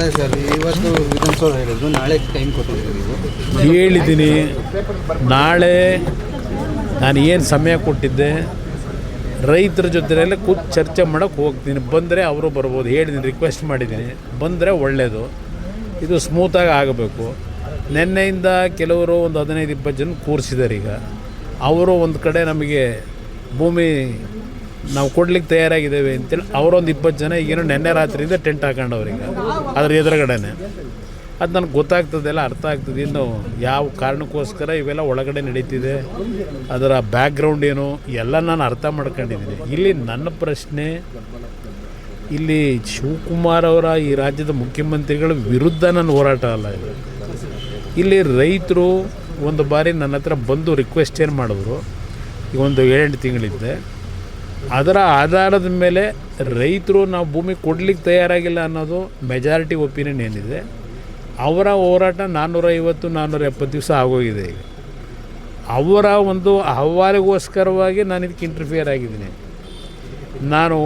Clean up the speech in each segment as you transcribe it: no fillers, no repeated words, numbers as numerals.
ಅದೇ ಸರ್, ಇವತ್ತು ವಿಧಾನಸೌಧ ಹೇಳಿದ್ರು, ನಾಳೆ ಟೈಮ್ ಕೊಟ್ಟಿದ್ದೀರಿ ನೀವು? ಹೇಳಿದ್ದೀನಿ. ನಾಳೆ ನಾನು ಏನು ಸಮಯ ಕೊಟ್ಟಿದ್ದೆ, ರೈತರ ಜೊತೆಯಲ್ಲೇ ಕೂತು ಚರ್ಚೆ ಮಾಡೋಕ್ಕೆ ಹೋಗ್ತೀನಿ. ಬಂದರೆ ಅವರು ಬರ್ಬೋದು. ಹೇಳಿದ್ದೀನಿ, ರಿಕ್ವೆಸ್ಟ್ ಮಾಡಿದ್ದೀನಿ, ಬಂದರೆ ಒಳ್ಳೆಯದು. ಇದು ಸ್ಮೂತಾಗಿ ಆಗಬೇಕು. ನಿನ್ನೆಯಿಂದ ಕೆಲವರು ಒಂದು 15-20 ಜನ ಕೂರಿಸಿದ್ದಾರೆ. ಈಗ ಅವರು ಒಂದು ಕಡೆ ನಮಗೆ ಭೂಮಿ ನಾವು ಕೊಡ್ಲಿಕ್ಕೆ ತಯಾರಾಗಿದ್ದೇವೆ ಅಂತೇಳಿ ಅವರೊಂದು 20 ಜನ ಈಗೇನು ನೆನ್ನೆ ರಾತ್ರಿಯಿಂದ ಟೆಂಟ್ ಹಾಕೊಂಡವ್ರಿಗೆ ಅದ್ರ ಎದುರುಗಡೆನೆ. ಅದು ನನಗೆ ಗೊತ್ತಾಗ್ತದೆಲ್ಲ, ಅರ್ಥ ಆಗ್ತದೆ. ಇನ್ನು ಯಾವ ಕಾರಣಕ್ಕೋಸ್ಕರ ಇವೆಲ್ಲ ಒಳಗಡೆ ನಡೀತಿದೆ, ಅದರ ಬ್ಯಾಕ್ಗ್ರೌಂಡ್ ಏನು ಎಲ್ಲ ನಾನು ಅರ್ಥ ಮಾಡ್ಕೊಂಡಿದ್ದೀನಿ. ಇಲ್ಲಿ ನನ್ನ ಪ್ರಶ್ನೆ, ಇಲ್ಲಿ ಶಿವಕುಮಾರ್ ಅವರ ಈ ರಾಜ್ಯದ ಮುಖ್ಯಮಂತ್ರಿಗಳ ವಿರುದ್ಧ ನನ್ನ ಹೋರಾಟ ಅಲ್ಲ ಇದು. ಇಲ್ಲಿ ರೈತರು ಒಂದು ಬಾರಿ ನನ್ನ ಹತ್ರ ಬಂದು ರಿಕ್ವೆಸ್ಟ್ ಏನು ಮಾಡಿದ್ರು, ಈಗ ಒಂದು 7 ತಿಂಗಳಿದ್ದೆ. ಅದರ ಆಧಾರದ ಮೇಲೆ ರೈತರು ನಾವು ಭೂಮಿ ಕೊಡಲಿಕ್ಕೆ ತಯಾರಾಗಿಲ್ಲ ಅನ್ನೋದು ಮೆಜಾರಿಟಿ ಒಪಿನಿಯನ್ ಏನಿದೆ. ಅವರ ಹೋರಾಟ 450-470 ದಿವಸ ಆಗೋಗಿದೆ. ಈಗ ಅವರ ಒಂದು ಅಹವಾಲಿಗೋಸ್ಕರವಾಗಿ ನಾನು ಇದಕ್ಕೆ ಇಂಟರ್ಫಿಯರ್ ಆಗಿದ್ದೀನಿ. ನಾನು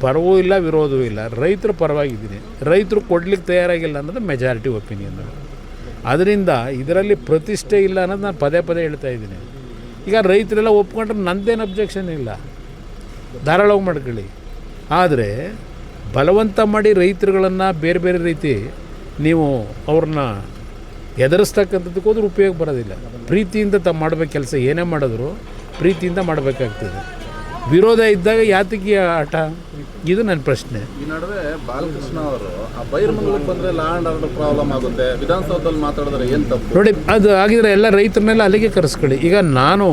ಪರವೂ ಇಲ್ಲ, ವಿರೋಧವೂ ಇಲ್ಲ, ರೈತರ ಪರವಾಗಿದ್ದೀನಿ. ರೈತರು ಕೊಡಲಿಕ್ಕೆ ತಯಾರಾಗಿಲ್ಲ ಅನ್ನೋದು ಮೆಜಾರಿಟಿ ಒಪಿನಿಯನ್. ಅದರಿಂದ ಇದರಲ್ಲಿ ಪ್ರತಿಷ್ಠೆ ಇಲ್ಲ ಅನ್ನೋದು ನಾನು ಪದೇ ಪದೇ ಹೇಳ್ತಾ ಇದ್ದೀನಿ. ಈಗ ರೈತರೆಲ್ಲ ಒಪ್ಕೊಂಡ್ರೆ ನಂದೇನು ಅಬ್ಜೆಕ್ಷನ್ ಇಲ್ಲ, ಧಾರಾಳವಾಗಿ ಮಾಡ್ಕೊಳ್ಳಿ. ಆದರೆ ಬಲವಂತ ಮಾಡಿ ರೈತರುಗಳನ್ನು ಬೇರೆ ಬೇರೆ ರೀತಿ ನೀವು ಅವ್ರನ್ನ ಎದುರಿಸ್ತಕ್ಕಂಥದ್ದಕ್ಕೆ ಹೋದ್ರೆ ಉಪಯೋಗ ಬರೋದಿಲ್ಲ. ಪ್ರೀತಿಯಿಂದ ಮಾಡಬೇಕು ಕೆಲಸ, ಏನೇ ಮಾಡಿದ್ರು ಪ್ರೀತಿಯಿಂದ ಮಾಡಬೇಕಾಗ್ತದೆ. ವಿರೋಧ ಇದ್ದಾಗ ಯಾತಕ್ಕೆ ಆಟ, ಇದು ನನ್ನ ಪ್ರಶ್ನೆ. ಈ ನಡುವೆ ಬಾಲಕೃಷ್ಣ ಅವರು ಬೈರಮಂಗಲಕ್ಕೆ ಬಂದರೆ ಲಾ ಆ್ಯಂಡ್ ಆರ್ಡರ್ ಪ್ರಾಬ್ಲಮ್ ಆಗುತ್ತೆ, ವಿಧಾನಸೌಧದಲ್ಲಿ ಮಾತಾಡಿದ್ರೆ ಏನು ತಪ್ಪು? ನೋಡಿ, ಅದು ಆಗಿದ್ರೆ ಎಲ್ಲ ರೈತರನ್ನೆಲ್ಲ ಅಲ್ಲಿಗೆ ಕರೆಸ್ಕೊಳ್ಳಿ. ಈಗ ನಾನು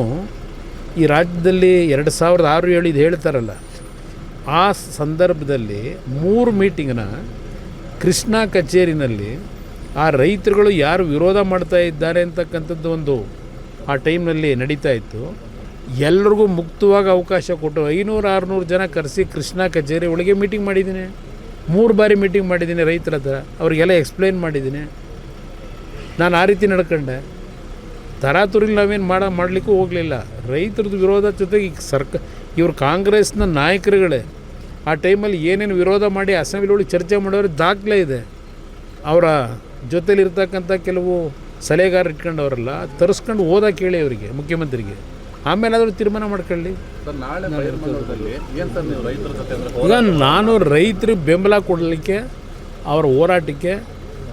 ಈ ರಾಜ್ಯದಲ್ಲಿ 2006-7 ಇದು ಹೇಳ್ತಾರಲ್ಲ, ಆ ಸಂದರ್ಭದಲ್ಲಿ 3 ಮೀಟಿಂಗ್ನ ಕೃಷ್ಣ ಕಚೇರಿನಲ್ಲಿ ಆ ರೈತರುಗಳು ಯಾರು ವಿರೋಧ ಮಾಡ್ತಾ ಇದ್ದಾರೆ ಅಂತಕ್ಕಂಥದ್ದು ಒಂದು ಆ ಟೈಮ್ನಲ್ಲಿ ನಡೀತಾ ಇತ್ತು. ಎಲ್ರಿಗೂ ಮುಕ್ತವಾಗಿ ಅವಕಾಶ ಕೊಟ್ಟು 500-600 ಜನ ಕರೆಸಿ ಕೃಷ್ಣ ಕಚೇರಿ ಒಳಗೆ ಮೀಟಿಂಗ್ ಮಾಡಿದ್ದೀನಿ. 3 ಬಾರಿ ಮೀಟಿಂಗ್ ಮಾಡಿದ್ದೀನಿ ರೈತರ ಹತ್ರ, ಅವರಿಗೆಲ್ಲ ಎಕ್ಸ್ಪ್ಲೈನ್ ಮಾಡಿದ್ದೀನಿ. ನಾನು ಆ ರೀತಿ ನಡ್ಕೊಂಡೆ. ತರಾತುರಿಲಿ ನಾವೇನು ಮಾಡಲಿಕ್ಕೂ ಹೋಗಲಿಲ್ಲ. ರೈತರದ್ದು ವಿರೋಧ ಜೊತೆಗೆ ಈಗ ಇವರು ಕಾಂಗ್ರೆಸ್ನ ನಾಯಕರುಗಳೇ ಆ ಟೈಮಲ್ಲಿ ಏನೇನು ವಿರೋಧ ಮಾಡಿ ಅಸೆಂಬ್ಲಿ ಒಳಗೆ ಚರ್ಚೆ ಮಾಡೋರು ದಾಖಲೆ ಇದೆ. ಅವರ ಜೊತೆಲಿರ್ತಕ್ಕಂಥ ಕೆಲವು ಸಲಹೆಗಾರ ಇಟ್ಕೊಂಡವರೆಲ್ಲ ತರಿಸ್ಕೊಂಡು ಹೋದ ಕೇಳಿ ಅವರಿಗೆ, ಮುಖ್ಯಮಂತ್ರಿಗೆ, ಆಮೇಲೆ ಆದರೂ ತೀರ್ಮಾನ ಮಾಡ್ಕೊಳ್ಳಿ. ಈಗ ನಾನು ರೈತರಿಗೆ ಬೆಂಬಲ ಕೊಡಲಿಕ್ಕೆ, ಅವರ ಹೋರಾಟಕ್ಕೆ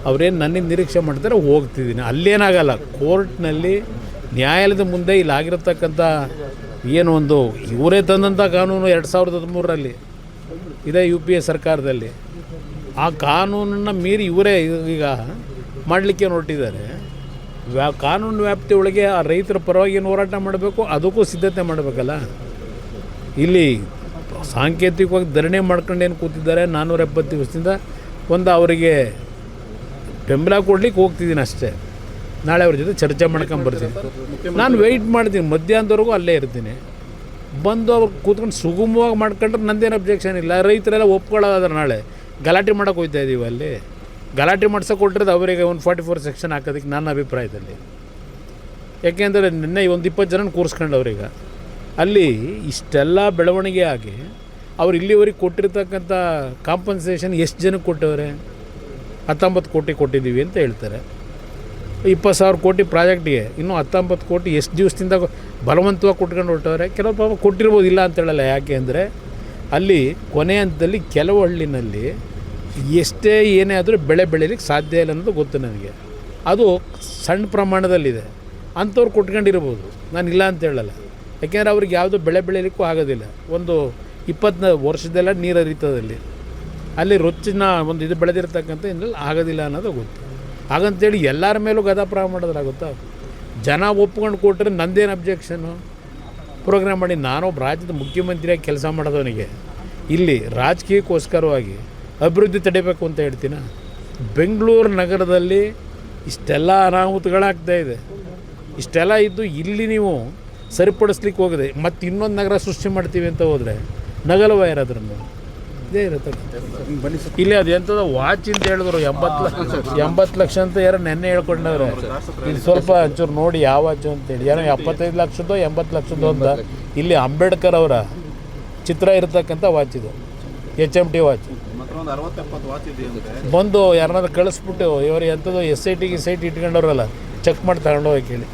ಅವರೇನು ನನ್ನಿಂದ ನಿರೀಕ್ಷೆ ಮಾಡ್ತಾರೆ ಹೋಗ್ತಿದ್ದೀನಿ. ಅಲ್ಲೇನಾಗಲ್ಲ, ಕೋರ್ಟ್ನಲ್ಲಿ ನ್ಯಾಯಾಲಯದ ಮುಂದೆ ಇಲ್ಲಾಗಿರತಕ್ಕಂಥ ಏನು ಒಂದು ಇವರೇ ತಂದಂಥ ಕಾನೂನು 2013ರಲ್ಲಿ ಇದೇ UPA ಸರ್ಕಾರದಲ್ಲಿ, ಆ ಕಾನೂನನ್ನು ಮೀರಿ ಇವರೇ ಈಗ ಮಾಡಲಿಕ್ಕೆ ಹೊರಟಿದ್ದಾರೆ. ಕಾನೂನು ವ್ಯಾಪ್ತಿ ಒಳಗೆ ಆ ರೈತರ ಪರವಾಗಿ ಏನು ಹೋರಾಟ ಮಾಡಬೇಕು, ಅದಕ್ಕೂ ಸಿದ್ಧತೆ ಮಾಡಬೇಕಲ್ಲ. ಇಲ್ಲಿ ಸಾಂಕೇತಿಕವಾಗಿ ಧರಣಿ ಮಾಡ್ಕೊಂಡು ಏನು ಕೂತಿದ್ದಾರೆ 470 ದಿವಸದಿಂದ, ಒಂದು ಅವರಿಗೆ ಬೆಂಬಲ ಕೊಡ್ಲಿಕ್ಕೆ ಹೋಗ್ತಿದ್ದೀನಿ ಅಷ್ಟೇ. ನಾಳೆ ಅವ್ರ ಜೊತೆ ಚರ್ಚೆ ಮಾಡ್ಕೊಂಬರ್ತೀನಿ. ನಾನು ವೆಯ್ಟ್ ಮಾಡ್ತೀನಿ, ಮಧ್ಯಾಹ್ನದವರೆಗೂ ಅಲ್ಲೇ ಇರ್ತೀನಿ. ಬಂದು ಅವ್ರು ಕೂತ್ಕೊಂಡು ಸುಗಮವಾಗಿ ಮಾಡ್ಕೊಂಡ್ರೆ ನಂದೇನು ಅಬ್ಜೆಕ್ಷನ್ ಇಲ್ಲ. ರೈತರೆಲ್ಲ ಒಪ್ಕೊಳ್ಳೋದಾದ್ರೆ ನಾಳೆ ಗಲಾಟೆ ಮಾಡೋಕೆ ಹೋಗ್ತಾ ಇದ್ದೀವಿ. ಅಲ್ಲಿ ಗಲಾಟೆ ಮಾಡ್ಸೋಕೆ ಕೊಟ್ಟಿರೋದು ಅವರಿಗೆ 144 ಸೆಕ್ಷನ್ ಹಾಕೋದಕ್ಕೆ ನನ್ನ ಅಭಿಪ್ರಾಯದಲ್ಲಿ. ಯಾಕೆಂದರೆ ನಿನ್ನೆ ಒಂದು 20 ಜನ ಕೂರಿಸ್ಕೊಂಡವ್ರೀಗ ಅಲ್ಲಿ ಇಷ್ಟೆಲ್ಲ ಬೆಳವಣಿಗೆ ಆಗಿ ಅವ್ರು ಇಲ್ಲಿವರೆಗೆ ಕೊಟ್ಟಿರ್ತಕ್ಕಂಥ ಕಾಂಪನ್ಸೇಷನ್ ಎಷ್ಟು ಜನಕ್ಕೆ ಕೊಟ್ಟವ್ರೆ? 19 ಕೋಟಿ ಕೊಟ್ಟಿದ್ದೀವಿ ಅಂತ ಹೇಳ್ತಾರೆ. 20,000 ಕೋಟಿ ಪ್ರಾಜೆಕ್ಟಿಗೆ ಇನ್ನೂ 19 ಕೋಟಿ ಎಷ್ಟು ದಿವಸದಿಂದ ಬಲವಂತವಾಗಿ ಕೊಟ್ಕೊಂಡು ಹೊರಟವ್ರೆ. ಕೆಲವು ಪಾಪ ಕೊಟ್ಟಿರ್ಬೋದು, ಇಲ್ಲ ಅಂತ ಹೇಳಲ್ಲ. ಯಾಕೆ ಅಂದರೆ ಅಲ್ಲಿ ಕೊನೆ ಹಂತದಲ್ಲಿ ಕೆಲವು ಹಳ್ಳಿನಲ್ಲಿ ಎಷ್ಟೇ ಏನೇ ಆದರೂ ಬೆಳೆ ಬೆಳೀಲಿಕ್ಕೆ ಸಾಧ್ಯ ಇಲ್ಲ ಅನ್ನೋದು ಗೊತ್ತು ನನಗೆ. ಅದು ಸಣ್ಣ ಪ್ರಮಾಣದಲ್ಲಿದೆ, ಅಂಥವ್ರು ಕೊಟ್ಕೊಂಡಿರ್ಬೋದು, ನಾನು ಇಲ್ಲ ಅಂತ ಹೇಳಲ್ಲ. ಯಾಕೆಂದರೆ ಅವ್ರಿಗೆ ಯಾವುದೂ ಬೆಳೆ ಬೆಳೀಲಿಕ್ಕೂ ಆಗೋದಿಲ್ಲ. ಒಂದು 20 ವರ್ಷದೆಲ್ಲ ನೀರು ಹರಿತದಲ್ಲಿ ಅಲ್ಲಿ ರೊಚ್ಚಿನ ಒಂದು ಇದು ಬೆಳೆದಿರ್ತಕ್ಕಂಥ ಇನ್ನೆಲ್ಲ ಆಗೋದಿಲ್ಲ ಅನ್ನೋದು ಗೊತ್ತು. ಹಾಗಂತೇಳಿ ಎಲ್ಲರ ಮೇಲೂ ಗದಾಪ್ರಾವ ಮಾಡೋದ್ರಾಗುತ್ತಾ? ಜನ ಒಪ್ಕೊಂಡು ಕೊಟ್ಟರೆ ನಂದೇನು ಅಬ್ಜೆಕ್ಷನು? ಪ್ರೋಗ್ರಾಮ್ ಮಾಡಿ ನಾನೊಬ್ಬ ರಾಜ್ಯದ ಮುಖ್ಯಮಂತ್ರಿಯಾಗಿ ಕೆಲಸ ಮಾಡೋದವನಿಗೆ ಇಲ್ಲಿ ರಾಜಕೀಯಕ್ಕೋಸ್ಕರವಾಗಿ ಅಭಿವೃದ್ಧಿ ತಡಿಬೇಕು ಅಂತ ಹೇಳ್ತೀನ? ಬೆಂಗಳೂರು ನಗರದಲ್ಲಿ ಇಷ್ಟೆಲ್ಲ ಅನಾಹುತಗಳಾಗ್ತಾಯಿದೆ. ಇಷ್ಟೆಲ್ಲ ಇದ್ದು ಇಲ್ಲಿ ನೀವು ಸರಿಪಡಿಸ್ಲಿಕ್ಕೆ ಹೋಗಿದೆ, ಮತ್ತು ಇನ್ನೊಂದು ನಗರ ಸೃಷ್ಟಿ ಮಾಡ್ತೀವಿ ಅಂತ ಹೋದರೆ ನಗಲವ ಯಾರಾದ್ರೂ ಇದೇ ಇರುತ್ತೆ. ಇಲ್ಲಿ ಅದು ಎಂಥದ್ದು ವಾಚ್ ಅಂತ ಹೇಳಿದ್ರು 80 ಲಕ್ಷ ಅಂತ ಯಾರೋ ನೆನ್ನೆ ಹೇಳ್ಕೊಂಡವ್ರೆ. ಇಲ್ಲಿ ಸ್ವಲ್ಪ ಒಂಚೂರು ನೋಡಿ ಯಾವ ವಾಚು ಅಂತೇಳಿ, ಏನೋ 75 ಲಕ್ಷದೋ 80 ಲಕ್ಷದೋ ಅಂತ. ಇಲ್ಲಿ ಅಂಬೇಡ್ಕರ್ ಅವರ ಚಿತ್ರ ಇರತಕ್ಕಂಥ ವಾಚ್ ಇದು, HMT ವಾಚ್. ಹತ್ರ ಒಂದು 60-70 ವಾಚ್ ಇದೆಯಂತೆ. ಬಂದು ಯಾರನ್ನಾದ್ರು ಕಳಿಸ್ಬಿಟ್ಟು ಇವರು ಎಂಥದ್ದು SIT ಇಟ್ಕೊಂಡವ್ರಲ್ಲ ಚೆಕ್ ಮಾಡಿ ತಗೊಂಡು ಹೋಗಿ ಕೇಳಿ.